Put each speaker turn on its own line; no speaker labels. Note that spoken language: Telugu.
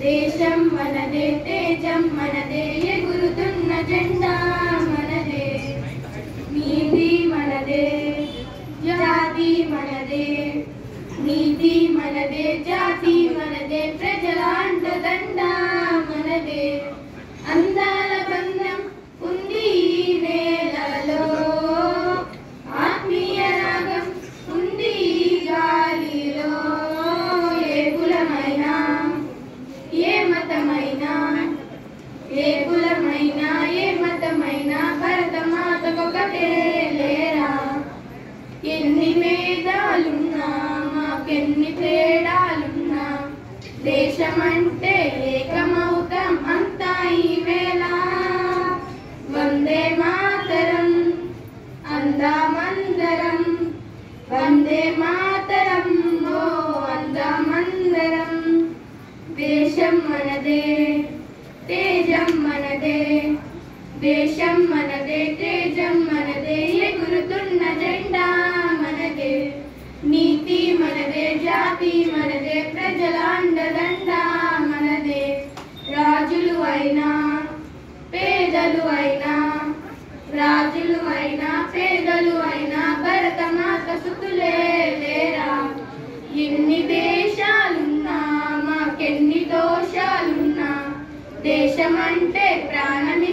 దేశం మనదే, తేజం మనదే, ఎగురుతున్న జెండా మనదే. నీతి మనదే, జాతి మనదే, నీతి మనదే, జాతి మనదే, ప్రజల అండదండ మనదే. అందాల బంధం ఉంది ఈ నేలలో, ఆత్మీయ రాగం ఉంది ఈ గాలిలో. ఏ కులమైనా, ఏ మతమైనా, ఏ కులమైనా, ఏ మతమైనా, భరతమాతకొకటే లేరా. ఎన్ని భేదాలున్నా, మాకెన్ని తేడాలున్నా, దేశమంటే ఏకమౌతం అంతా ఈ వేళ. వందే మాతరం అందామందరం, వందే మాతరం ఓ అందామందరం. దేశం మనదే, తేజం మనదే, దేశం మనదే, తేజం మనదే, ఎగురుతున్న జెండా మనదే. నీతి మనదే, జాతి మనదే, ప్రజల అండదండ మనదే. రాజులు అయినా పేదలు అయినా, రాజులు అయినా పేదలు అయినా, భరతమాత సుతులే లేరా. ఎన్ని దేశాలున్నా, మాకెన్ని దోషాలున్నా, దేశమంటే ప్రాణమే.